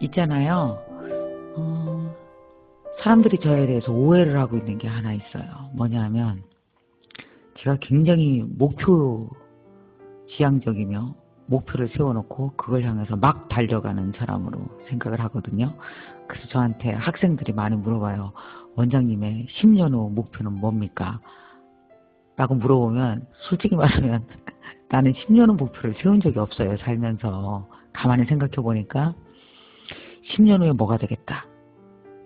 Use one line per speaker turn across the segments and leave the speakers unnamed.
있잖아요. 사람들이 저에 대해서 오해를 하고 있는 게 하나 있어요. 뭐냐면 제가 굉장히 목표 지향적이며 목표를 세워놓고 그걸 향해서 막 달려가는 사람으로 생각을 하거든요. 그래서 저한테 학생들이 많이 물어봐요. 원장님의 10년 후 목표는 뭡니까? 라고 물어보면 솔직히 말하면 나는 10년 후 목표를 세운 적이 없어요. 살면서. 가만히 생각해 보니까 10년 후에 뭐가 되겠다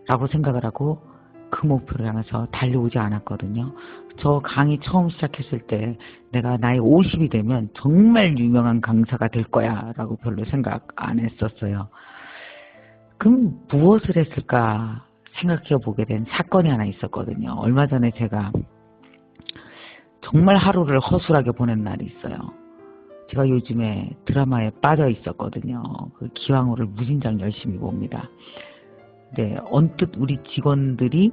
라고 생각을 하고 그 목표를 향해서 달려오지 않았거든요. 저 강의 처음 시작했을 때 내가 나이 50이 되면 정말 유명한 강사가 될 거야 라고 별로 생각 안 했었어요. 그럼 무엇을 했을까 생각해 보게 된 사건이 하나 있었거든요. 얼마 전에 제가 정말 하루를 허술하게 보낸 날이 있어요. 제가 요즘에 드라마에 빠져 있었거든요. 그 기왕후를 무진장 열심히 봅니다. 네, 언뜻 우리 직원들이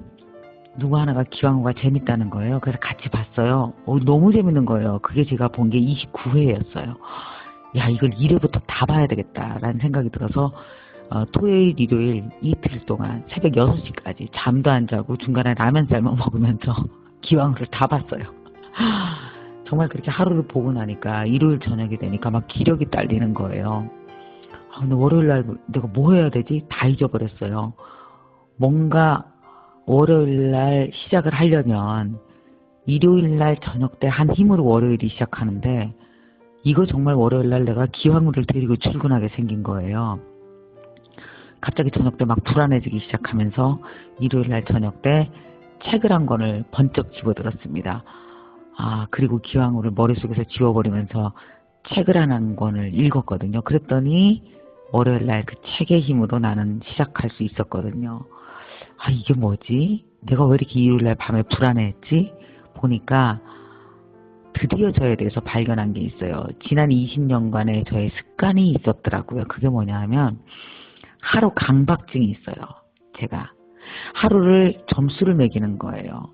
누구 하나가 기왕후가 재밌다는 거예요. 그래서 같이 봤어요. 너무 재밌는 거예요. 그게 제가 본 게 29회였어요. 야, 이걸 1회부터 다 봐야 되겠다라는 생각이 들어서 토요일, 일요일 이틀 동안 새벽 6시까지 잠도 안 자고 중간에 라면 삶아 먹으면서 기왕후를 다 봤어요. 정말 그렇게 하루를 보고 나니까 일요일 저녁이 되니까 막 기력이 딸리는 거예요. 근데 월요일 날 내가 뭐 해야 되지? 다 잊어버렸어요. 뭔가 월요일 날 시작을 하려면 일요일 날 저녁 때 한 힘으로 월요일이 시작하는데 이거 정말 월요일 날 내가 기왕후를 데리고 출근하게 생긴 거예요. 갑자기 저녁 때 막 불안해지기 시작하면서 일요일 날 저녁 때 책을 한 권을 번쩍 집어들었습니다. 그리고 기왕후를 머릿속에서 지워버리면서 책을 한 권을 읽었거든요. 그랬더니 월요일 날 그 책의 힘으로 나는 시작할 수 있었거든요. 이게 뭐지? 내가 왜 이렇게 일요일 날 밤에 불안해했지? 보니까 드디어 저에 대해서 발견한 게 있어요. 지난 20년간의 저의 습관이 있었더라고요. 그게 뭐냐 하면 하루 강박증이 있어요. 제가 하루를 점수를 매기는 거예요.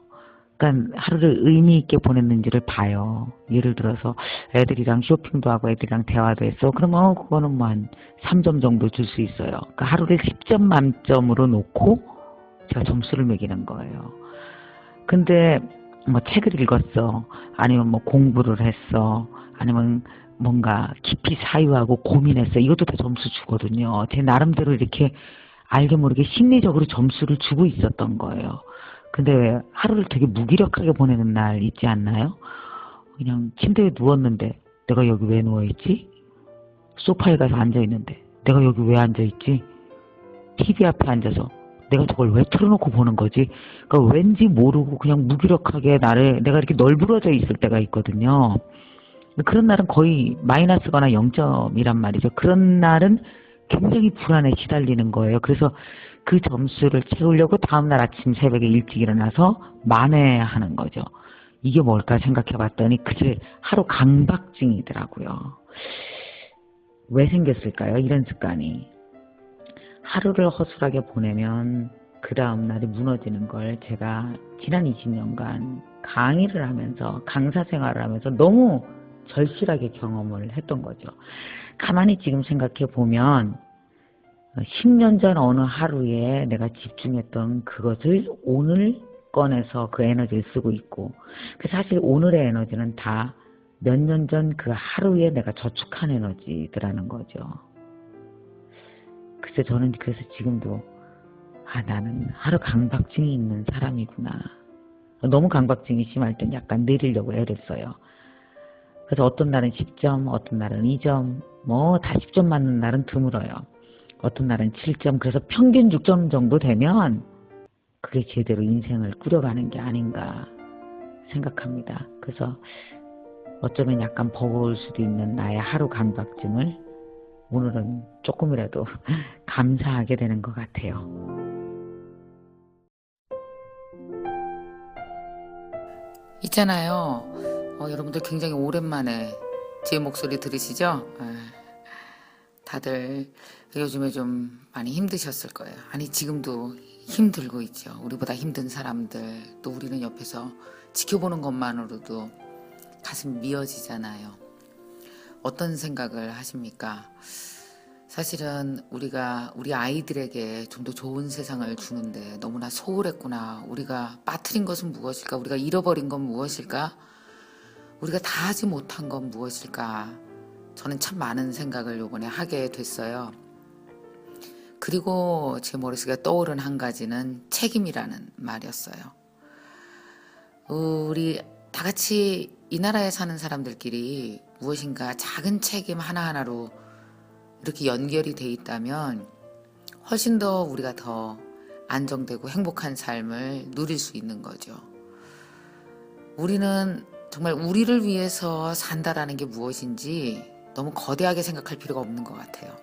그러니까 하루를 의미 있게 보냈는지를 봐요. 예를 들어서 애들이랑 쇼핑도 하고 애들이랑 대화도 했어. 그러면 그거는 뭐 한 3점 정도 줄 수 있어요. 그러니까 하루를 10점 만점으로 놓고 제가 점수를 매기는 거예요. 근데 뭐 책을 읽었어. 아니면 뭐 공부를 했어. 아니면 뭔가 깊이 사유하고 고민했어. 이것도 다 점수 주거든요. 제 나름대로 이렇게 알게 모르게 심리적으로 점수를 주고 있었던 거예요. 근데 왜 하루를 되게 무기력하게 보내는 날 있지 않나요? 그냥 침대에 누웠는데 내가 여기 왜 누워있지? 소파에 가서 앉아있는데 내가 여기 왜 앉아있지? TV 앞에 앉아서 내가 저걸 왜 틀어놓고 보는 거지? 그러니까 왠지 모르고 그냥 무기력하게 내가 이렇게 널브러져 있을 때가 있거든요. 그런 날은 거의 마이너스거나 0점이란 말이죠. 그런 날은 굉장히 불안에 시달리는 거예요. 그래서 그 점수를 채우려고 다음날 아침 새벽에 일찍 일어나서 만회하는 거죠. 이게 뭘까 생각해 봤더니 그게 하루 강박증이더라고요. 왜 생겼을까요? 이런 습관이. 하루를 허술하게 보내면 그 다음날이 무너지는 걸 제가 지난 20년간 강의를 하면서 강사 생활을 하면서 너무 절실하게 경험을 했던 거죠. 가만히 지금 생각해 보면 10년 전 어느 하루에 내가 집중했던 그것을 오늘 꺼내서 그 에너지를 쓰고 있고 사실 오늘의 에너지는 다 몇 년 전 그 하루에 내가 저축한 에너지더라는 거죠. 글쎄 저는 그래서 지금도 나는 하루 강박증이 있는 사람이구나. 너무 강박증이 심할 땐 약간 내리려고 애를 써요. 그래서 어떤 날은 10점, 어떤 날은 2점, 뭐 다 10점 맞는 날은 드물어요. 어떤 날은 7점, 그래서 평균 6점 정도 되면 그게 제대로 인생을 꾸려가는 게 아닌가 생각합니다. 그래서 어쩌면 약간 버거울 수도 있는 나의 하루 강박증을 오늘은 조금이라도 감사하게 되는 것 같아요.
있잖아요. 여러분들 굉장히 오랜만에 제 목소리 들으시죠? 다들 요즘에 좀 많이 힘드셨을 거예요. 아니 지금도 힘들고 있죠. 우리보다 힘든 사람들, 또 우리는 옆에서 지켜보는 것만으로도 가슴 미어지잖아요. 어떤 생각을 하십니까? 사실은 우리가 우리 아이들에게 좀 더 좋은 세상을 주는데 너무나 소홀했구나. 우리가 빠뜨린 것은 무엇일까? 우리가 잃어버린 건 무엇일까? 우리가 다 하지 못한 건 무엇일까? 저는 참 많은 생각을 요번에 하게 됐어요. 그리고 제 머릿속에 떠오른 한 가지는 책임이라는 말이었어요. 우리 다 같이 이 나라에 사는 사람들끼리 무엇인가 작은 책임 하나하나로 이렇게 연결이 돼 있다면 훨씬 더 우리가 더 안정되고 행복한 삶을 누릴 수 있는 거죠. 우리는 정말 우리를 위해서 산다라는 게 무엇인지 너무 거대하게 생각할 필요가 없는 것 같아요.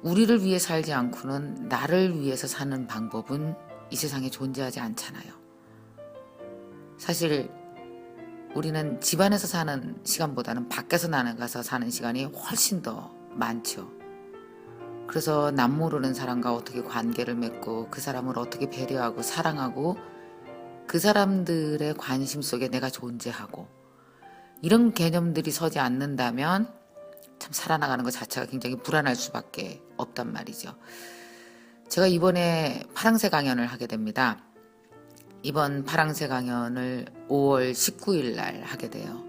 우리를 위해 살지 않고는 나를 위해서 사는 방법은 이 세상에 존재하지 않잖아요. 사실 우리는 집안에서 사는 시간보다는 밖에서 나가서 사는 시간이 훨씬 더 많죠. 그래서 남 모르는 사람과 어떻게 관계를 맺고 그 사람을 어떻게 배려하고 사랑하고 그 사람들의 관심 속에 내가 존재하고 이런 개념들이 서지 않는다면 참 살아나가는 것 자체가 굉장히 불안할 수밖에 없단 말이죠. 제가 이번에 파랑새 강연을 하게 됩니다. 이번 파랑새 강연을 5월 19일 날 하게 돼요.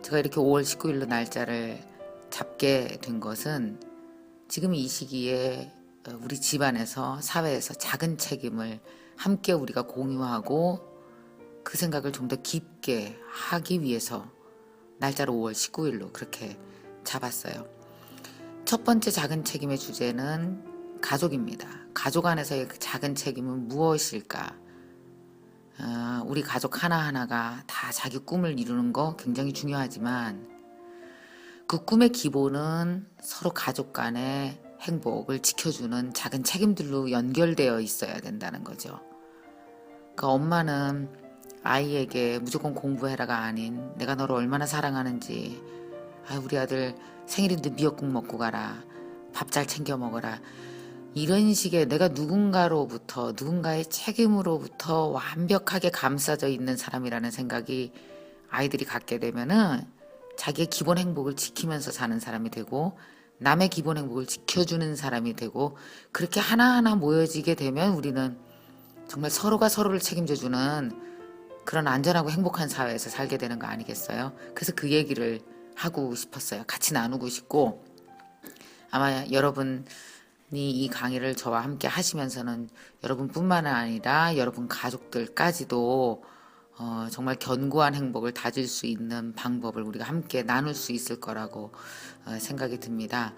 제가 이렇게 5월 19일로 날짜를 잡게 된 것은 지금 이 시기에 우리 집안에서 사회에서 작은 책임을 함께 우리가 공유하고 그 생각을 좀 더 깊게 하기 위해서 날짜를 5월 19일로 그렇게 잡았어요. 첫 번째 작은 책임의 주제는 가족입니다. 가족 안에서의 그 작은 책임은 무엇일까? 우리 가족 하나하나가 다 자기 꿈을 이루는 거 굉장히 중요하지만 그 꿈의 기본은 서로 가족 간의 행복을 지켜주는 작은 책임들로 연결되어 있어야 된다는 거죠. 그러니까 엄마는 아이에게 무조건 공부해라가 아닌 내가 너를 얼마나 사랑하는지, 우리 아들 생일인데 미역국 먹고 가라, 밥 잘 챙겨 먹어라, 이런 식의 내가 누군가로부터 누군가의 책임으로부터 완벽하게 감싸져 있는 사람이라는 생각이 아이들이 갖게 되면은 자기의 기본 행복을 지키면서 사는 사람이 되고 남의 기본 행복을 지켜주는 사람이 되고 그렇게 하나하나 모여지게 되면 우리는 정말 서로가 서로를 책임져주는 그런 안전하고 행복한 사회에서 살게 되는 거 아니겠어요? 그래서 그 얘기를 하고 싶었어요. 같이 나누고 싶고 아마 여러분이 이 강의를 저와 함께 하시면서는 여러분뿐만 아니라 여러분 가족들까지도 정말 견고한 행복을 다질 수 있는 방법을 우리가 함께 나눌 수 있을 거라고 생각이 듭니다.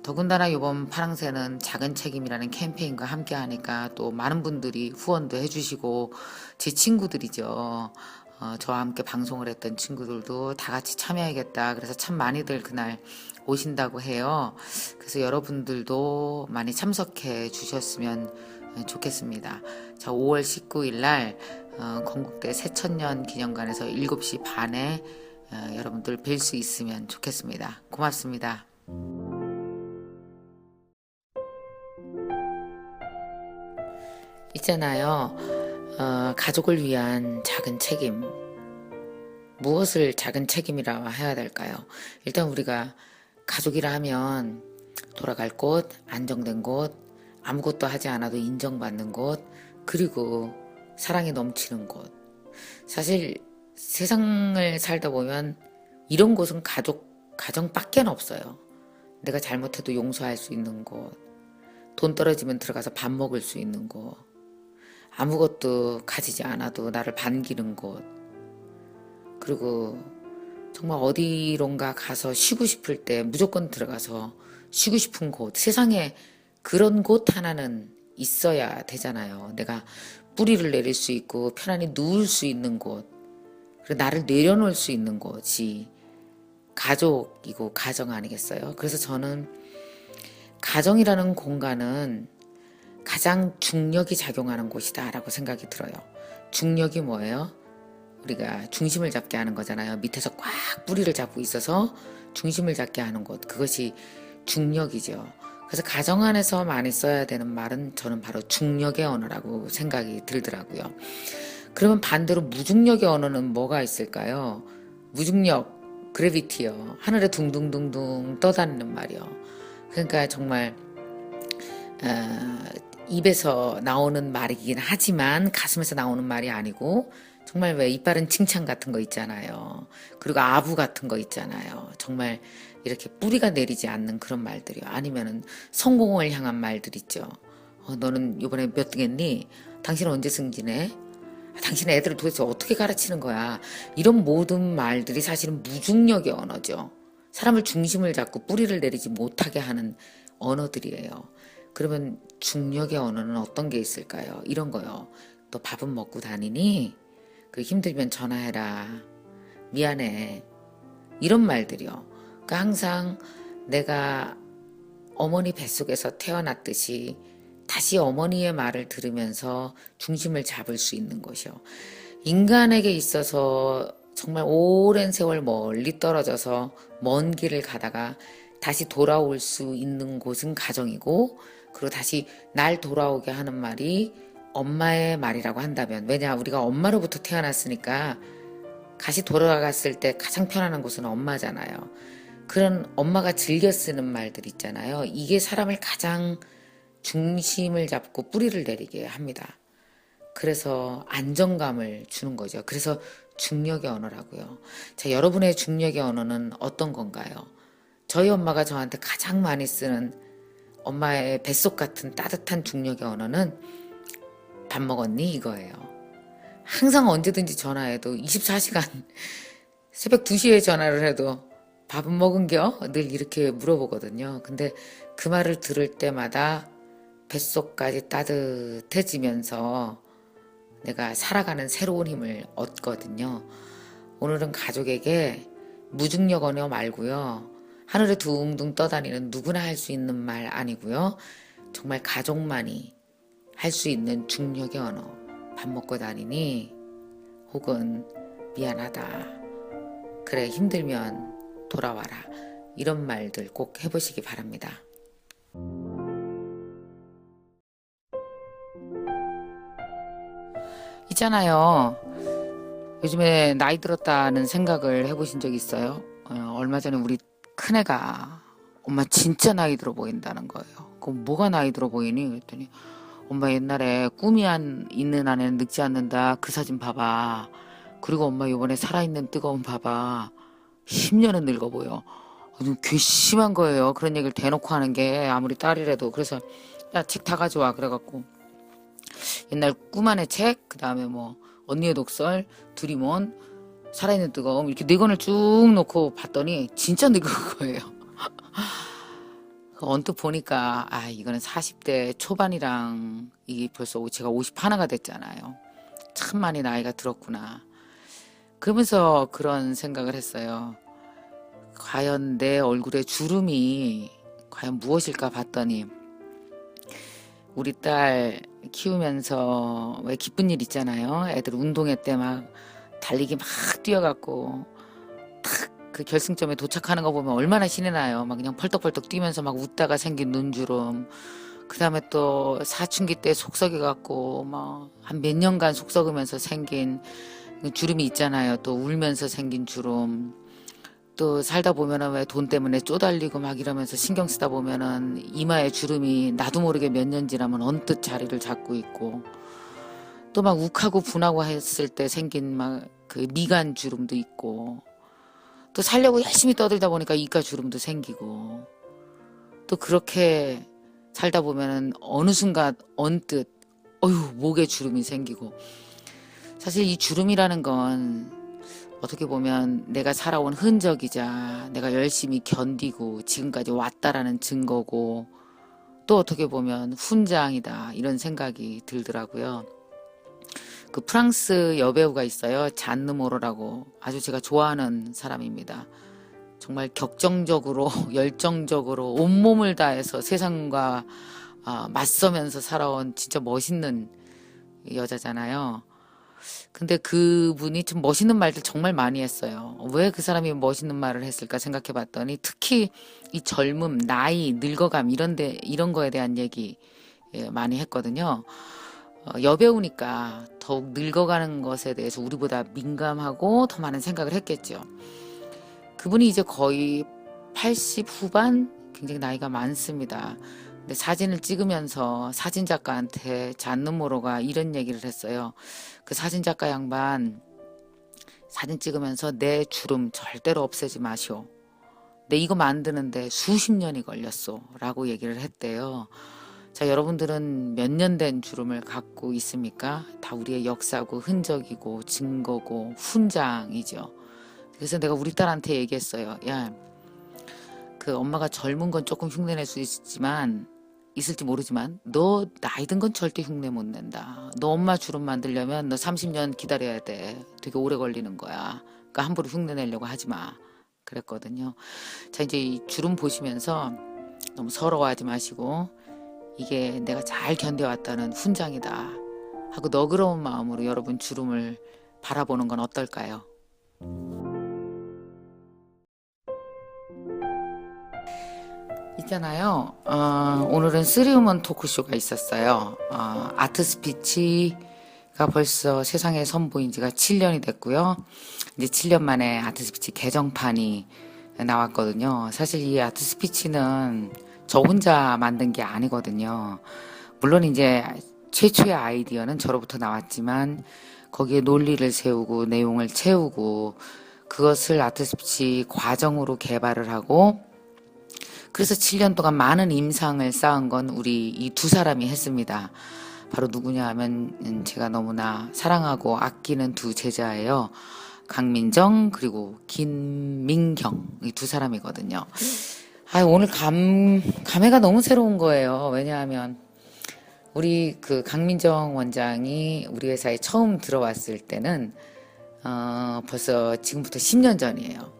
더군다나 이번 파랑새는 작은 책임이라는 캠페인과 함께 하니까 또 많은 분들이 후원도 해주시고 제 친구들이죠. 저와 함께 방송을 했던 친구들도 다 같이 참여하겠다. 그래서 참 많이들 그날 오신다고 해요. 그래서 여러분들도 많이 참석해 주셨으면 좋겠습니다. 자, 5월 19일 날 건국대 새천년 기념관에서 7시 반에 여러분들 뵐 수 있으면 좋겠습니다. 고맙습니다. 있잖아요. 가족을 위한 작은 책임. 무엇을 작은 책임이라 해야 될까요? 일단 우리가 가족이라 하면 돌아갈 곳, 안정된 곳, 아무것도 하지 않아도 인정받는 곳, 그리고 사랑이 넘치는 곳. 사실 세상을 살다 보면 이런 곳은 가정밖에 없어요. 내가 잘못해도 용서할 수 있는 곳, 돈 떨어지면 들어가서 밥 먹을 수 있는 곳, 아무것도 가지지 않아도 나를 반기는 곳, 그리고 정말 어디론가 가서 쉬고 싶을 때 무조건 들어가서 쉬고 싶은 곳, 세상에 그런 곳 하나는 있어야 되잖아요. 내가 뿌리를 내릴 수 있고 편안히 누울 수 있는 곳, 그리고 나를 내려놓을 수 있는 곳이 가족이고 가정 아니겠어요? 그래서 저는 가정이라는 공간은 가장 중력이 작용하는 곳이다 라고 생각이 들어요. 중력이 뭐예요? 우리가 중심을 잡게 하는 거잖아요. 밑에서 꽉 뿌리를 잡고 있어서 중심을 잡게 하는 곳, 그것이 중력이죠. 그래서 가정 안에서 많이 써야 되는 말은 저는 바로 중력의 언어라고 생각이 들더라고요. 그러면 반대로 무중력의 언어는 뭐가 있을까요? 무중력, 그래비티요. 하늘에 둥둥둥둥 떠다니는 말이요. 그러니까 정말 입에서 나오는 말이긴 하지만 가슴에서 나오는 말이 아니고 정말 왜 이빨은 칭찬 같은 거 있잖아요. 그리고 아부 같은 거 있잖아요. 정말 이렇게 뿌리가 내리지 않는 그런 말들이요. 아니면은 성공을 향한 말들 있죠. 너는 이번에 몇 등 했니? 당신은 언제 승진해? 당신 애들을 도대체 어떻게 가르치는 거야? 이런 모든 말들이 사실은 무중력의 언어죠. 사람을 중심을 잡고 뿌리를 내리지 못하게 하는 언어들이에요. 그러면 중력의 언어는 어떤 게 있을까요? 이런 거요. 너 밥은 먹고 다니니? 그 힘들면 전화해라. 미안해. 이런 말들이요. 그러니까 항상 내가 어머니 뱃속에서 태어났듯이 다시 어머니의 말을 들으면서 중심을 잡을 수 있는 것이요. 인간에게 있어서 정말 오랜 세월 멀리 떨어져서 먼 길을 가다가 다시 돌아올 수 있는 곳은 가정이고, 그리고 다시 날 돌아오게 하는 말이 엄마의 말이라고 한다면, 왜냐 우리가 엄마로부터 태어났으니까 다시 돌아갔을 때 가장 편안한 곳은 엄마잖아요. 그런 엄마가 즐겨 쓰는 말들 있잖아요. 이게 사람을 가장 중심을 잡고 뿌리를 내리게 합니다. 그래서 안정감을 주는 거죠. 그래서 중력의 언어라고요. 자, 여러분의 중력의 언어는 어떤 건가요? 저희 엄마가 저한테 가장 많이 쓰는 엄마의 뱃속 같은 따뜻한 중력의 언어는 밥 먹었니? 이거예요. 항상 언제든지 전화해도 24시간 새벽 2시에 전화를 해도 밥은 먹은겨? 늘 이렇게 물어보거든요. 근데 그 말을 들을 때마다 뱃속까지 따뜻해지면서 내가 살아가는 새로운 힘을 얻거든요. 오늘은 가족에게 무중력 언어 말고요. 하늘에 둥둥 떠다니는 누구나 할 수 있는 말 아니고요. 정말 가족만이 할 수 있는 중력의 언어. 밥 먹고 다니니? 혹은 미안하다. 그래, 힘들면 돌아와라. 이런 말들 꼭 해보시기 바랍니다. 있잖아요. 요즘에 나이 들었다는 생각을 해보신 적 있어요? 얼마 전에 우리 큰애가 엄마 진짜 나이 들어 보인다는 거예요. 그럼 뭐가 나이 들어 보이니? 그랬더니 엄마 옛날에 있는 안에는 늙지 않는다. 그 사진 봐봐. 그리고 엄마 요번에 살아있는 뜨거운 봐봐. 10년은 늙어 보여. 너무 괘씸한 거예요. 그런 얘기를 대놓고 하는 게 아무리 딸이라도. 그래서 야, 책 다 가져와. 그래갖고 옛날 꿈 안의 책, 그 다음에 뭐 언니의 독설, 두리몬, 살아있는 뜨거움 이렇게 4권을 쭉 놓고 봤더니 진짜 늙은 거예요. 언뜻 보니까 이거는 40대 초반이랑 이게 벌써 제가 51가 됐잖아요. 참 많이 나이가 들었구나. 그러면서 그런 생각을 했어요. 과연 내 얼굴에 주름이 과연 무엇일까 봤더니 우리 딸 키우면서 왜 기쁜 일 있잖아요. 애들 운동회 때 막 달리기 막 뛰어갖고 탁 그 결승점에 도착하는 거 보면 얼마나 신이 나요. 막 그냥 펄떡펄떡 뛰면서 막 웃다가 생긴 눈주름. 그 다음에 또 사춘기 때 속썩여갖고 막 한 몇 년간 속썩으면서 생긴 주름이 있잖아요. 또 울면서 생긴 주름. 또 살다 보면은 왜 돈 때문에 쪼달리고 막 이러면서 신경 쓰다 보면은 이마에 주름이 나도 모르게 몇 년 지나면 언뜻 자리를 잡고 있고, 또 막 욱하고 분하고 했을 때 생긴 막 그 미간 주름도 있고, 또 살려고 열심히 떠들다 보니까 이가 주름도 생기고, 또 그렇게 살다 보면은 어느 순간 언뜻 목에 주름이 생기고. 사실 이 주름이라는 건 어떻게 보면 내가 살아온 흔적이자 내가 열심히 견디고 지금까지 왔다라는 증거고, 또 어떻게 보면 훈장이다 이런 생각이 들더라고요. 그 프랑스 여배우가 있어요. 잔느 모로라고. 아주 제가 좋아하는 사람입니다. 정말 격정적으로 열정적으로 온몸을 다해서 세상과 맞서면서 살아온 진짜 멋있는 여자잖아요. 근데 그분이 좀 멋있는 말들 정말 많이 했어요. 왜 그 사람이 멋있는 말을 했을까 생각해 봤더니 특히 이 젊음, 나이, 늙어감 이런 거에 대한 얘기 많이 했거든요. 여배우니까 더욱 늙어가는 것에 대해서 우리보다 민감하고 더 많은 생각을 했겠죠. 그분이 이제 거의 80 후반, 굉장히 나이가 많습니다. 근데 사진을 찍으면서 사진작가한테 잔느모로가 이런 얘기를 했어요. 그 사진작가 양반, 사진 찍으면서 내 주름 절대로 없애지 마시오. 내 이거 만드는데 수십 년이 걸렸어 라고 얘기를 했대요. 자, 여러분들은 몇 년 된 주름을 갖고 있습니까? 다 우리의 역사고 흔적이고 증거고 훈장이죠. 그래서 내가 우리 딸한테 얘기했어요. 야, 그 엄마가 젊은 건 조금 흉내낼 수 있을지 모르지만 너 나이 든 건 절대 흉내 못 낸다. 너 엄마 주름 만들려면 너 30년 기다려야 돼. 되게 오래 걸리는 거야. 그러니까 함부로 흉내 내려고 하지 마. 그랬거든요. 자, 이제 이 주름 보시면서 너무 서러워하지 마시고 이게 내가 잘 견뎌왔다는 훈장이다 하고 너그러운 마음으로 여러분 주름을 바라보는 건 어떨까요? 있잖아요. 오늘은 3우먼 토크쇼가 있었어요. 아트 스피치가 벌써 세상에 선보인 지가 7년이 됐고요. 이제 7년 만에 아트 스피치 개정판이 나왔거든요. 사실 이 아트 스피치는 저 혼자 만든 게 아니거든요. 물론 이제 최초의 아이디어는 저로부터 나왔지만 거기에 논리를 세우고 내용을 채우고 그것을 아트 스피치 과정으로 개발을 하고 그래서 7년 동안 많은 임상을 쌓은 건 우리 이 두 사람이 했습니다. 바로 누구냐 하면 제가 너무나 사랑하고 아끼는 두 제자예요. 강민정 그리고 김민경 이 두 사람이거든요. 오늘 감회가 너무 새로운 거예요. 왜냐하면 우리 그 강민정 원장이 우리 회사에 처음 들어왔을 때는 벌써 지금부터 10년 전이에요.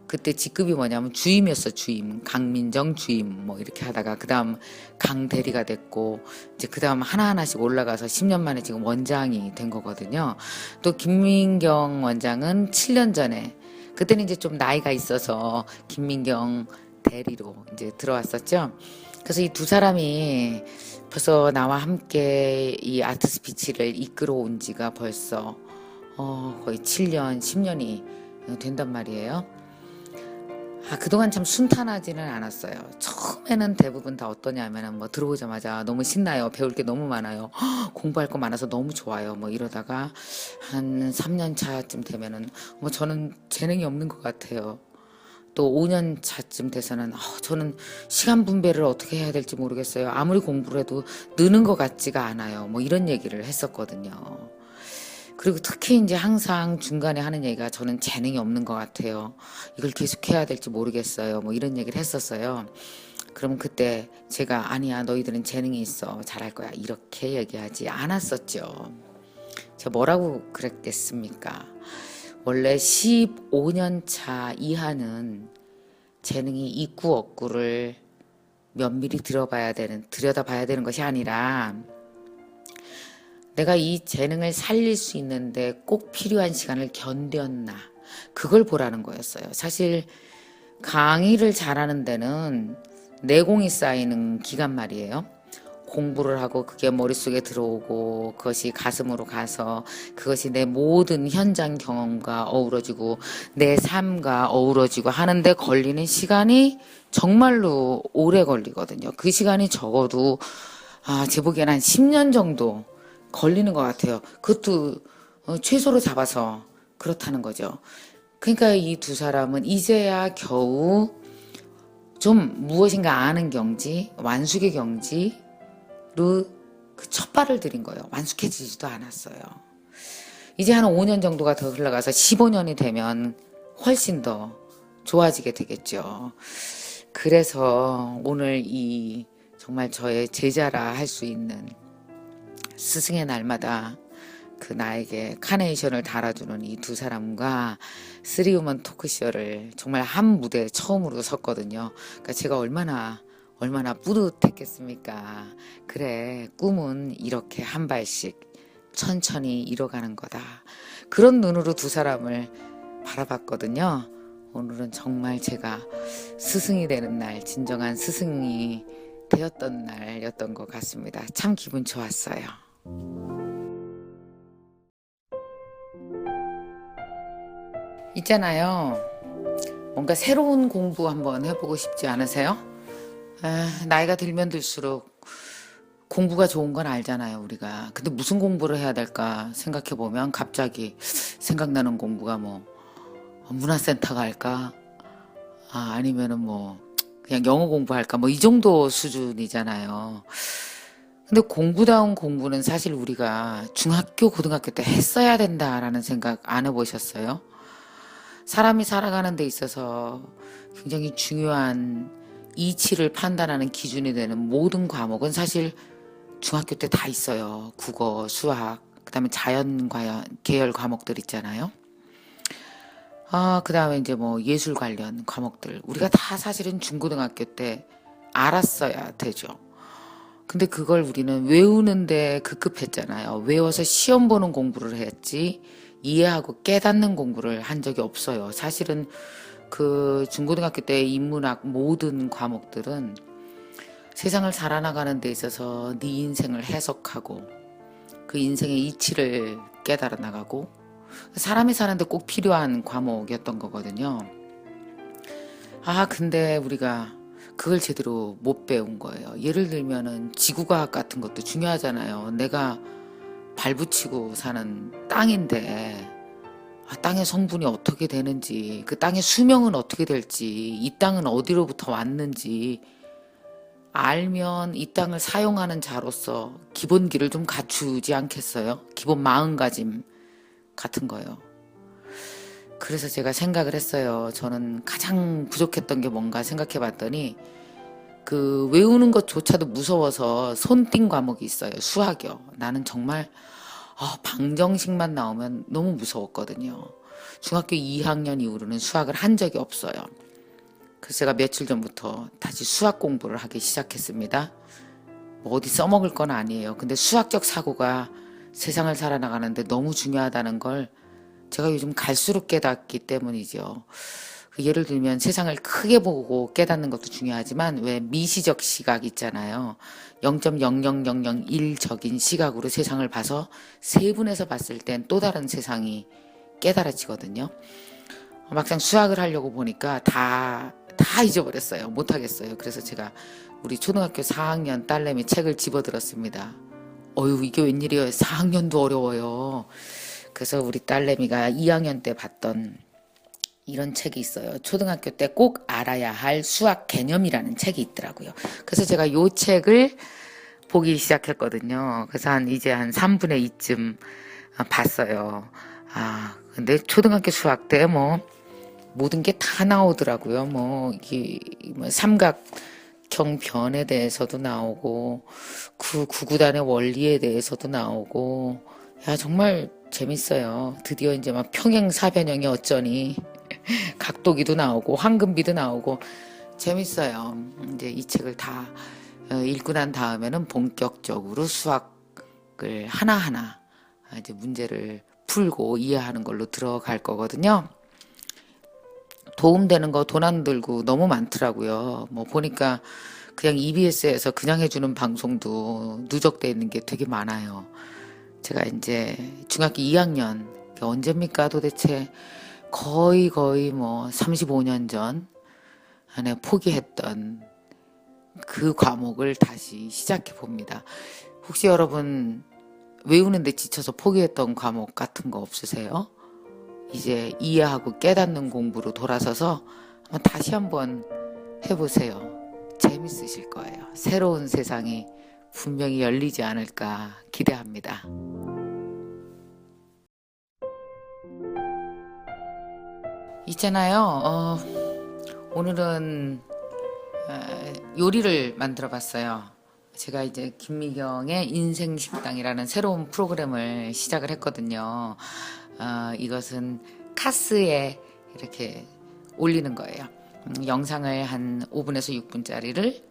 그때 직급이 뭐냐면 주임이었어. 주임. 강민정 주임 뭐 이렇게 하다가 그 다음 강 대리가 됐고 이제 그 다음 하나하나씩 올라가서 10년 만에 지금 원장이 된 거거든요. 또 김민경 원장은 7년 전에 그때는 이제 좀 나이가 있어서 김민경 대리로 이제 들어왔었죠. 그래서 이 두 사람이 벌써 나와 함께 이 아트 스피치를 이끌어 온 지가 벌써 거의 7년, 10년이 된단 말이에요. 그동안 참 순탄하지는 않았어요. 처음에는 대부분 다 어떠냐면은 뭐 들어오자마자 너무 신나요. 배울 게 너무 많아요. 공부할 거 많아서 너무 좋아요. 뭐 이러다가 한 3년 차쯤 되면은 뭐 저는 재능이 없는 것 같아요. 또 5년 차쯤 돼서는 저는 시간 분배를 어떻게 해야 될지 모르겠어요. 아무리 공부를 해도 느는 것 같지가 않아요. 뭐 이런 얘기를 했었거든요. 그리고 특히 이제 항상 중간에 하는 얘기가 저는 재능이 없는 것 같아요. 이걸 계속 해야 될지 모르겠어요. 뭐 이런 얘기를 했었어요. 그럼 그때 제가 아니야 너희들은 재능이 있어 잘할 거야 이렇게 얘기하지 않았었죠. 제가 뭐라고 그랬겠습니까? 원래 15년 차 이하는 재능이 있고 없고를 면밀히 들여다봐야 되는 것이 아니라 내가 이 재능을 살릴 수 있는데 꼭 필요한 시간을 견뎠나 그걸 보라는 거였어요. 사실 강의를 잘하는 데는 내공이 쌓이는 기간 말이에요. 공부를 하고 그게 머릿속에 들어오고 그것이 가슴으로 가서 그것이 내 모든 현장 경험과 어우러지고 내 삶과 어우러지고 하는데 걸리는 시간이 정말로 오래 걸리거든요. 그 시간이 적어도 제 보기엔 한 10년 정도 걸리는 것 같아요. 그것도 최소로 잡아서 그렇다는 거죠. 그러니까 이 두 사람은 이제야 겨우 좀 무엇인가 아는 경지, 완숙의 경지로 그 첫 발을 들인 거예요. 완숙해지지도 않았어요. 이제 한 5년 정도가 더 흘러가서 15년이 되면 훨씬 더 좋아지게 되겠죠. 그래서 오늘 이 정말 저의 제자라 할 수 있는 스승의 날마다 그 나에게 카네이션을 달아주는 이 두 사람과 3우먼 토크쇼를 정말 한 무대에 처음으로 섰거든요. 그러니까 제가 얼마나 뿌듯했겠습니까? 그래, 꿈은 이렇게 한 발씩 천천히 이뤄가는 거다. 그런 눈으로 두 사람을 바라봤거든요. 오늘은 정말 제가 스승이 되는 날, 진정한 스승이 되었던 날이었던 것 같습니다. 참 기분 좋았어요. 있잖아요. 뭔가 새로운 공부 한번 해보고 싶지 않으세요? 나이가 들면 들수록 공부가 좋은 건 알잖아요, 우리가. 근데 무슨 공부를 해야 될까 생각해 보면 갑자기 생각나는 공부가 뭐 문화센터 갈까? 아니면은 뭐 그냥 영어 공부할까? 뭐 이 정도 수준이잖아요. 근데 공부다운 공부는 사실 우리가 중학교, 고등학교 때 했어야 된다라는 생각 안 해보셨어요? 사람이 살아가는 데 있어서 굉장히 중요한 이치를 판단하는 기준이 되는 모든 과목은 사실 중학교 때 다 있어요. 국어, 수학, 그다음에 자연 계열 과목들 있잖아요. 그다음에 이제 뭐 예술 관련 과목들 우리가 다 사실은 중고등학교 때 알았어야 되죠. 근데 그걸 우리는 외우는데 급급했잖아요. 외워서 시험 보는 공부를 했지 이해하고 깨닫는 공부를 한 적이 없어요. 사실은 그 중고등학교 때 인문학 모든 과목들은 세상을 살아나가는 데 있어서 네 인생을 해석하고 그 인생의 이치를 깨달아 나가고 사람이 사는데 꼭 필요한 과목이었던 거거든요. 근데 우리가 그걸 제대로 못 배운 거예요. 예를 들면은 지구과학 같은 것도 중요하잖아요. 내가 발붙이고 사는 땅인데 땅의 성분이 어떻게 되는지, 그 땅의 수명은 어떻게 될지, 이 땅은 어디로부터 왔는지 알면 이 땅을 사용하는 자로서 기본기를 좀 갖추지 않겠어요? 기본 마음가짐 같은 거요. 그래서 제가 생각을 했어요. 저는 가장 부족했던 게 뭔가 생각해 봤더니 그 외우는 것조차도 무서워서 손띈 과목이 있어요. 수학이요. 나는 정말 방정식만 나오면 너무 무서웠거든요. 중학교 2학년 이후로는 수학을 한 적이 없어요. 그래서 제가 며칠 전부터 다시 수학 공부를 하기 시작했습니다. 뭐 어디 써먹을 건 아니에요. 근데 수학적 사고가 세상을 살아나가는데 너무 중요하다는 걸 제가 요즘 갈수록 깨닫기 때문이죠. 예를 들면 세상을 크게 보고 깨닫는 것도 중요하지만 왜 미시적 시각 있잖아요. 0.00001적인 시각으로 세상을 봐서 세분해서 봤을 땐 또 다른 세상이 깨달아지거든요. 막상 수학을 하려고 보니까 다 잊어버렸어요. 못하겠어요. 그래서 제가 우리 초등학교 4학년 딸내미 책을 집어들었습니다. 어휴, 이게 웬일이에요. 4학년도 어려워요. 그래서 우리 딸내미가 2학년 때 봤던 이런 책이 있어요. 초등학교 때 꼭 알아야 할 수학 개념이라는 책이 있더라고요. 그래서 제가 이 책을 보기 시작했거든요. 그래서 이제 한 3분의 2쯤 봤어요. 근데 초등학교 수학 때 뭐 모든 게 다 나오더라고요. 이게 삼각형 변에 대해서도 나오고 그 구구단의 원리에 대해서도 나오고 정말 재밌어요. 드디어 이제 막 평행사변형이 어쩌니 각도기도 나오고 황금비도 나오고 재밌어요. 이제 이 책을 다 읽고 난 다음에는 본격적으로 수학을 하나하나 이제 문제를 풀고 이해하는 걸로 들어갈 거거든요. 도움되는 거 돈 안 들고 너무 많더라고요. 보니까 그냥 EBS에서 그냥 해주는 방송도 누적돼 있는 게 되게 많아요. 제가 이제 중학교 2학년 언제입니까 도대체 거의 35년 전 안에 포기했던 그 과목을 다시 시작해 봅니다. 혹시 여러분 외우는데 지쳐서 포기했던 과목 같은 거 없으세요? 이제 이해하고 깨닫는 공부로 돌아서서 다시 한번 해보세요. 재밌으실 거예요. 새로운 세상이 분명히 열리지 않을까 기대합니다. 있잖아요. 오늘은 요리를 만들어 봤어요. 제가 이제 김미경의 인생식당이라는 새로운 프로그램을 시작을 했거든요. 이것은 카스에 이렇게 올리는 거예요. 영상을 한 5분에서 6분짜리를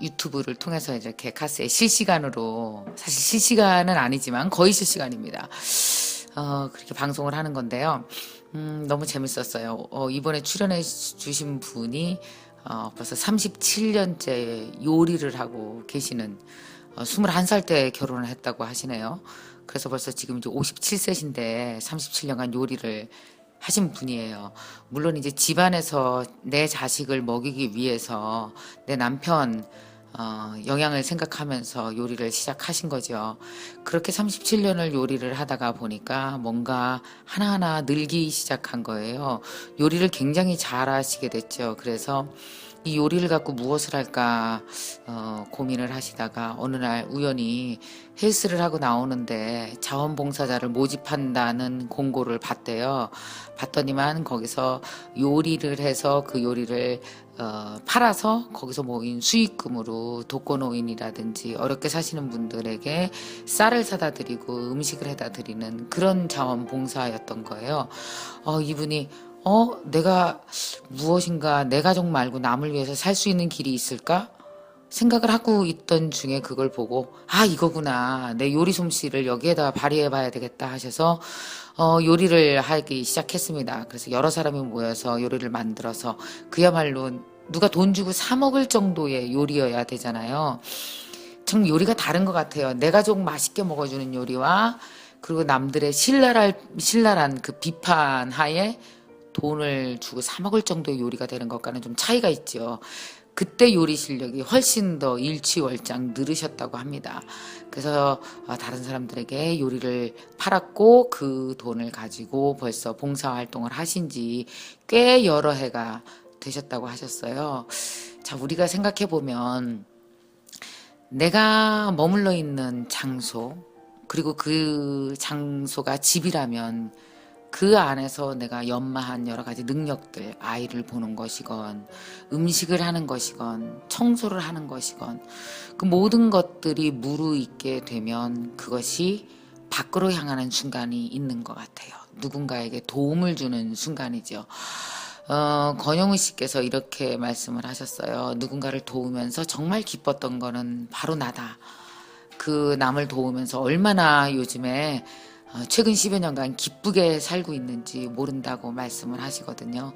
유튜브를 통해서 이렇게 카스에 실시간으로, 사실 실시간은 아니지만 거의 실시간입니다. 그렇게 방송을 하는 건데요. 너무 재밌었어요. 이번에 출연해 주신 분이 벌써 37년째 요리를 하고 계시는 21살 때 결혼을 했다고 하시네요. 그래서 벌써 지금 이제 57세신데 37년간 요리를 하신 분이에요. 물론 이제 집안에서 내 자식을 먹이기 위해서 내 남편 영양을 생각하면서 요리를 시작하신 거죠. 그렇게 37년을 요리를 하다가 보니까 뭔가 하나하나 늘기 시작한 거예요. 요리를 굉장히 잘하시게 됐죠. 그래서 이 요리를 갖고 무엇을 할까 고민을 하시다가 어느 날 우연히 헬스를 하고 나오는데 자원봉사자를 모집한다는 공고를 봤대요. 봤더니만 거기서 요리를 해서 그 요리를 팔아서 거기서 모인 수익금으로 독거노인이라든지 어렵게 사시는 분들에게 쌀을 사다 드리고 음식을 해다 드리는 그런 자원봉사였던 거예요. 이분이 내가 무엇인가 내 가족 말고 남을 위해서 살 수 있는 길이 있을까? 생각을 하고 있던 중에 그걸 보고 이거구나. 내 요리 솜씨를 여기에다 발휘해 봐야 되겠다 하셔서 요리를 하기 시작했습니다. 그래서 여러 사람이 모여서 요리를 만들어서 그야말로 누가 돈 주고 사 먹을 정도의 요리여야 되잖아요. 참 요리가 다른 것 같아요. 내 가족 맛있게 먹어주는 요리와 그리고 남들의 신랄한 그 비판 하에 돈을 주고 사 먹을 정도의 요리가 되는 것과는 좀 차이가 있죠. 그때 요리 실력이 훨씬 더 일취월장 늘으셨다고 합니다. 그래서 다른 사람들에게 요리를 팔았고 그 돈을 가지고 벌써 봉사활동을 하신 지 꽤 여러 해가 되셨다고 하셨어요. 자, 우리가 생각해 보면 내가 머물러 있는 장소, 그리고 그 장소가 집이라면 그 안에서 내가 연마한 여러 가지 능력들, 아이를 보는 것이건, 음식을 하는 것이건, 청소를 하는 것이건, 그 모든 것들이 무르익게 되면 그것이 밖으로 향하는 순간이 있는 것 같아요. 누군가에게 도움을 주는 순간이죠. 권영우 씨께서 이렇게 말씀을 하셨어요. 누군가를 도우면서 정말 기뻤던 거는 바로 나다. 그 남을 도우면서 얼마나 요즘에 최근 10여 년간 기쁘게 살고 있는지 모른다고 말씀을 하시거든요.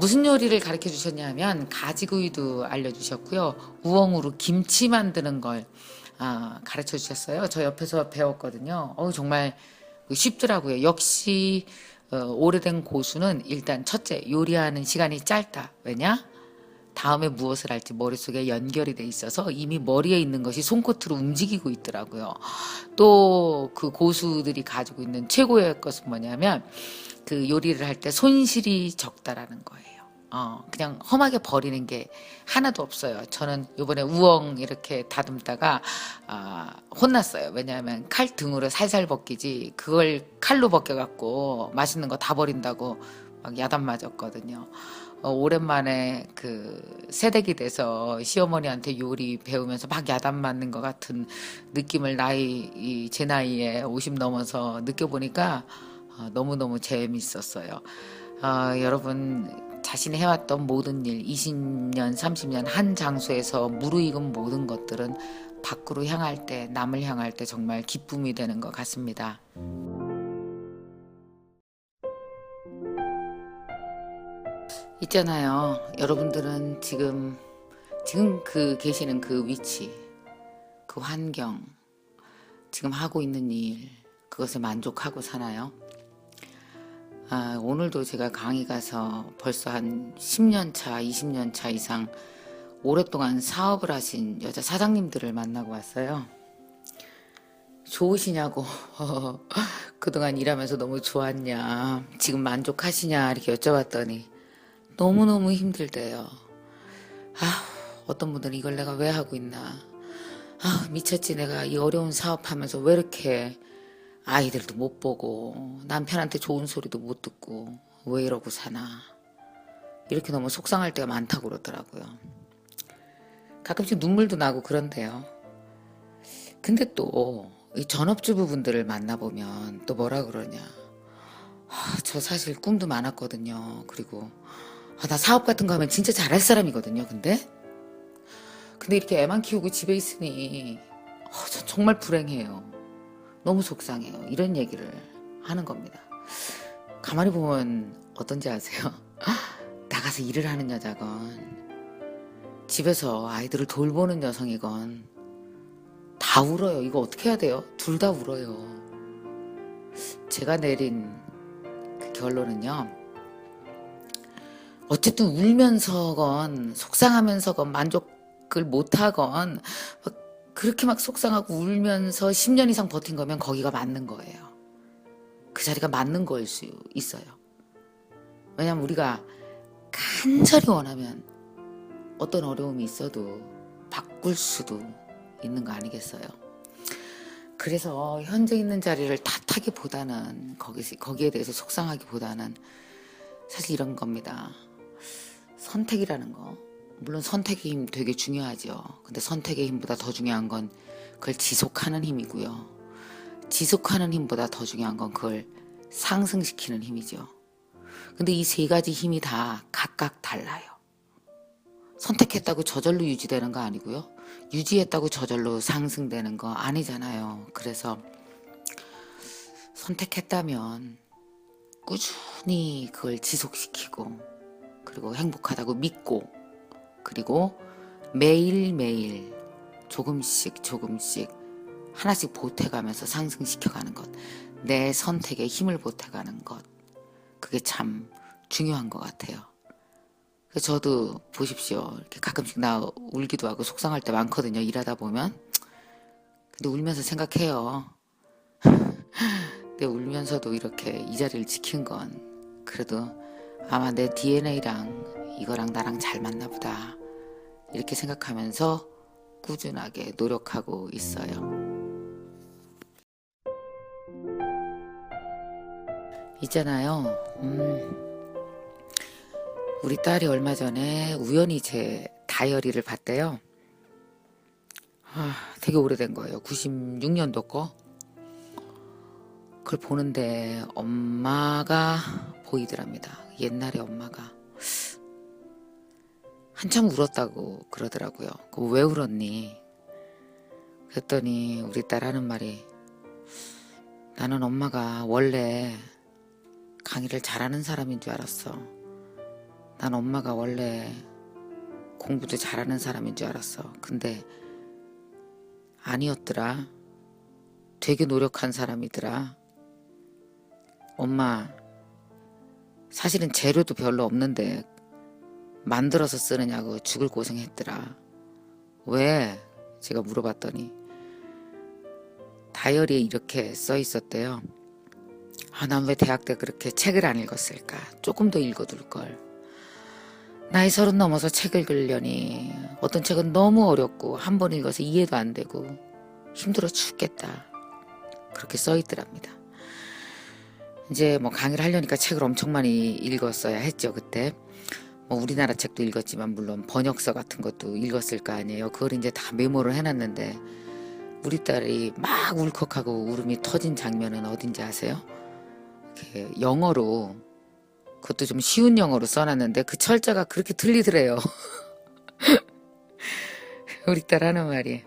무슨 요리를 가르쳐 주셨냐면 가지구이도 알려주셨고요. 우엉으로 김치 만드는 걸 가르쳐 주셨어요. 저 옆에서 배웠거든요. 정말 쉽더라고요. 역시 오래된 고수는 일단 첫째 요리하는 시간이 짧다. 왜냐? 다음에 무엇을 할지 머릿속에 연결이 돼 있어서 이미 머리에 있는 것이 손끝으로 움직이고 있더라고요. 또 그 고수들이 가지고 있는 최고의 것은 뭐냐면 그 요리를 할 때 손실이 적다라는 거예요. 그냥 험하게 버리는 게 하나도 없어요. 저는 이번에 우엉 이렇게 다듬다가 혼났어요. 왜냐하면 칼 등으로 살살 벗기지 그걸 칼로 벗겨갖고 맛있는 거 다 버린다고 막 야단 맞았거든요. 오랜만에 그 새댁이 돼서 시어머니한테 요리 배우면서 막 야단 맞는 것 같은 느낌을 제 나이에 50 넘어서 느껴보니까 너무너무 재밌었어요. 여러분 자신이 해왔던 모든 일 20년 30년 한 장소에서 무르익은 모든 것들은 밖으로 향할 때 남을 향할 때 정말 기쁨이 되는 것 같습니다. 있잖아요. 여러분들은 지금 계시는 그 위치, 그 환경, 지금 하고 있는 일, 그것에 만족하고 사나요? 오늘도 제가 강의 가서 벌써 한 10년 차, 20년 차 이상 오랫동안 사업을 하신 여자 사장님들을 만나고 왔어요. 좋으시냐고, 그동안 일하면서 너무 좋았냐, 지금 만족하시냐 이렇게 여쭤봤더니 너무너무 힘들대요. 어떤 분들은 이걸 내가 왜 하고 있나. 미쳤지 내가 이 어려운 사업하면서 왜 이렇게 아이들도 못 보고 남편한테 좋은 소리도 못 듣고 왜 이러고 사나. 이렇게 너무 속상할 때가 많다고 그러더라고요. 가끔씩 눈물도 나고 그런데요. 근데 또 이 전업주부분들을 만나보면 또 뭐라 그러냐. 저 사실 꿈도 많았거든요. 그리고 나 사업 같은 거 하면 진짜 잘할 사람이거든요. 근데 이렇게 애만 키우고 집에 있으니 전 정말 불행해요. 너무 속상해요. 이런 얘기를 하는 겁니다. 가만히 보면 어떤지 아세요? 나가서 일을 하는 여자건 집에서 아이들을 돌보는 여성이건 다 울어요. 이거 어떻게 해야 돼요? 둘 다 울어요. 제가 내린 그 결론은요. 어쨌든 울면서건 속상하면서건 만족을 못하건 그렇게 막 속상하고 울면서 10년 이상 버틴 거면 거기가 맞는 거예요. 그 자리가 맞는 거일 수 있어요. 왜냐면 우리가 간절히 원하면 어떤 어려움이 있어도 바꿀 수도 있는 거 아니겠어요? 그래서 현재 있는 자리를 탓하기보다는 거기에 대해서 속상하기보다는 사실 이런 겁니다. 선택이라는 거. 물론 선택의 힘 되게 중요하죠. 근데 선택의 힘보다 더 중요한 건 그걸 지속하는 힘이고요. 지속하는 힘보다 더 중요한 건 그걸 상승시키는 힘이죠. 근데 이 세 가지 힘이 다 각각 달라요. 선택했다고 저절로 유지되는 거 아니고요. 유지했다고 저절로 상승되는 거 아니잖아요. 그래서 선택했다면 꾸준히 그걸 지속시키고 그리고 행복하다고 믿고 그리고 매일매일 조금씩 하나씩 보태가면서 상승시켜가는 것. 내 선택에 힘을 보태가는 것. 그게 참 중요한 것 같아요. 저도 보십시오. 이렇게 가끔씩 나 울기도 하고 속상할 때 많거든요. 일하다 보면. 근데 울면서 생각해요. 근데 울면서도 이렇게 이 자리를 지킨 건 그래도 아마 내 DNA랑 이거랑 나랑 잘 맞나 보다. 이렇게 생각하면서 꾸준하게 노력하고 있어요. 있잖아요. 우리 딸이 얼마 전에 우연히 제 다이어리를 봤대요. 되게 오래된 거예요. 96년도 거. 그걸 보는데 엄마가 보이더랍니다. 옛날에 엄마가. 한참 울었다고 그러더라고요. 왜 울었니? 그랬더니 우리 딸 하는 말이 나는 엄마가 원래 강의를 잘하는 사람인 줄 알았어. 난 엄마가 원래 공부도 잘하는 사람인 줄 알았어. 근데 아니었더라. 되게 노력한 사람이더라. 엄마 사실은 재료도 별로 없는데 만들어서 쓰느냐고 죽을 고생했더라. 왜? 제가 물어봤더니 다이어리에 이렇게 써 있었대요. 난 왜 대학 때 그렇게 책을 안 읽었을까? 조금 더 읽어둘 걸. 나이 30 넘어서 책 읽으려니 어떤 책은 너무 어렵고 한 번 읽어서 이해도 안 되고 힘들어 죽겠다. 그렇게 써 있더랍니다. 이제 뭐 강의를 하려니까 책을 엄청 많이 읽었어야 했죠. 그때 뭐 우리나라 책도 읽었지만 물론 번역서 같은 것도 읽었을 거 아니에요. 그걸 이제 다 메모를 해놨는데 우리 딸이 막 울컥하고 울음이 터진 장면은 어딘지 아세요? 이렇게 영어로, 그것도 좀 쉬운 영어로 써놨는데 그 철자가 그렇게 틀리더래요. 우리 딸 하는 말이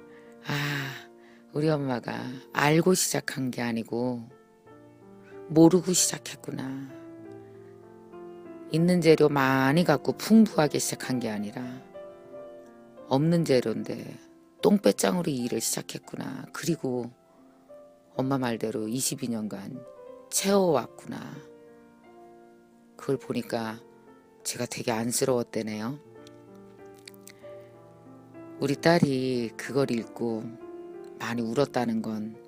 우리 엄마가 알고 시작한 게 아니고 모르고 시작했구나. 있는 재료 많이 갖고 풍부하게 시작한 게 아니라 없는 재료인데 똥배짱으로 이 일을 시작했구나. 그리고 엄마 말대로 22년간 채워왔구나. 그걸 보니까 제가 되게 안쓰러웠대네요. 우리 딸이 그걸 읽고 많이 울었다는 건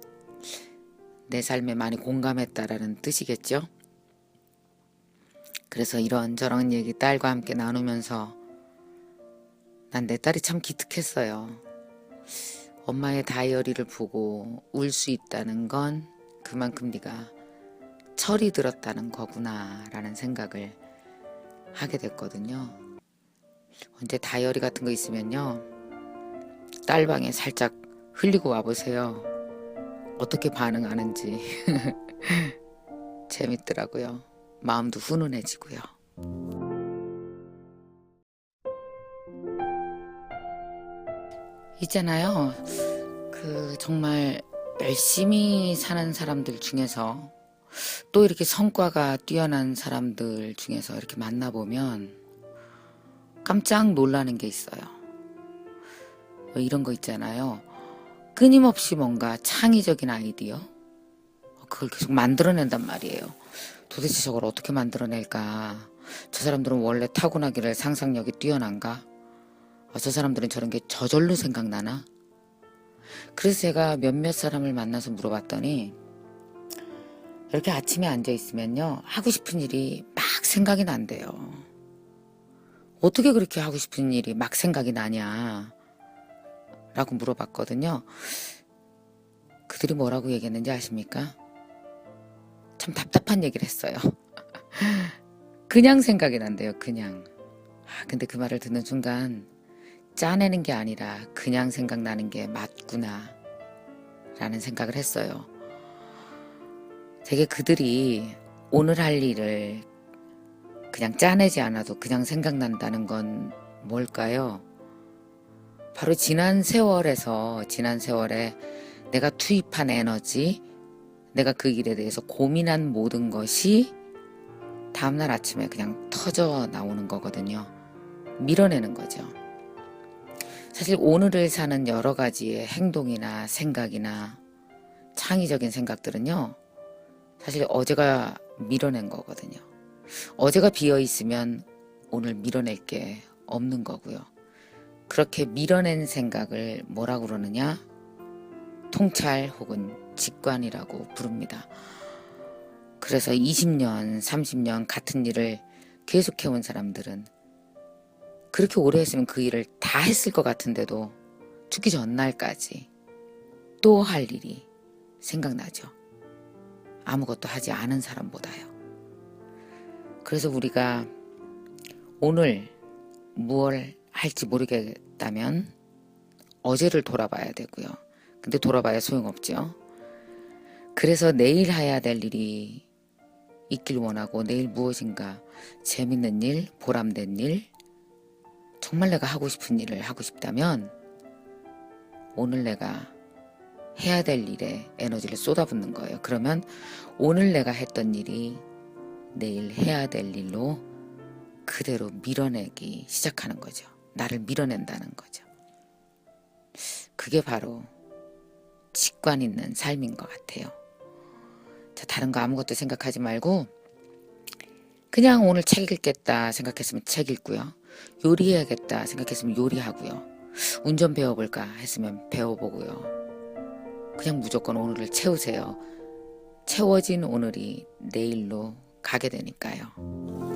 내 삶에 많이 공감했다라는 뜻이겠죠? 그래서 이런저런 얘기 딸과 함께 나누면서 난 내 딸이 참 기특했어요. 엄마의 다이어리를 보고 울 수 있다는 건 그만큼 네가 철이 들었다는 거구나 라는 생각을 하게 됐거든요. 언제 다이어리 같은 거 있으면요, 딸방에 살짝 흘리고 와보세요. 어떻게 반응하는지. 재밌더라고요. 마음도 훈훈해지고요. 있잖아요. 정말 열심히 사는 사람들 중에서 또 이렇게 성과가 뛰어난 사람들 중에서 이렇게 만나보면 깜짝 놀라는 게 있어요. 이런 거 있잖아요. 끊임없이 뭔가 창의적인 아이디어, 그걸 계속 만들어낸단 말이에요. 도대체 저걸 어떻게 만들어낼까? 저 사람들은 원래 타고나기를 상상력이 뛰어난가? 저 사람들은 저런 게 저절로 생각나나? 그래서 제가 몇몇 사람을 만나서 물어봤더니 이렇게 아침에 앉아있으면요, 하고 싶은 일이 막 생각이 난대요. 어떻게 그렇게 하고 싶은 일이 막 생각이 나냐? 라고 물어봤거든요. 그들이 뭐라고 얘기했는지 아십니까? 참 답답한 얘기를 했어요. 그냥 생각이 난대요, 그냥. 근데 그 말을 듣는 순간 짜내는 게 아니라 그냥 생각나는 게 맞구나 라는 생각을 했어요. 되게 그들이 오늘 할 일을 그냥 짜내지 않아도 그냥 생각난다는 건 뭘까요? 바로 지난 세월에 내가 투입한 에너지, 내가 그 일에 대해서 고민한 모든 것이 다음날 아침에 그냥 터져 나오는 거거든요. 밀어내는 거죠. 사실 오늘을 사는 여러 가지의 행동이나 생각이나 창의적인 생각들은요, 사실 어제가 밀어낸 거거든요. 어제가 비어 있으면 오늘 밀어낼 게 없는 거고요. 그렇게 밀어낸 생각을 뭐라고 그러느냐? 통찰 혹은 직관이라고 부릅니다. 그래서 20년, 30년 같은 일을 계속해온 사람들은 그렇게 오래 했으면 그 일을 다 했을 것 같은데도 죽기 전날까지 또 할 일이 생각나죠. 아무것도 하지 않은 사람보다요. 그래서 우리가 오늘 무엇을 할지 모르겠다면 어제를 돌아봐야 되고요. 근데 돌아봐야 소용없죠. 그래서 내일 해야 될 일이 있길 원하고 내일 무엇인가 재밌는 일, 보람된 일, 정말 내가 하고 싶은 일을 하고 싶다면 오늘 내가 해야 될 일에 에너지를 쏟아붓는 거예요. 그러면 오늘 내가 했던 일이 내일 해야 될 일로 그대로 밀어내기 시작하는 거죠. 나를 밀어낸다는 거죠. 그게 바로 직관 있는 삶인 것 같아요. 자, 다른 거 아무것도 생각하지 말고 그냥 오늘 책 읽겠다 생각했으면 책 읽고요. 요리해야겠다 생각했으면 요리하고요. 운전 배워볼까 했으면 배워보고요. 그냥 무조건 오늘을 채우세요. 채워진 오늘이 내일로 가게 되니까요.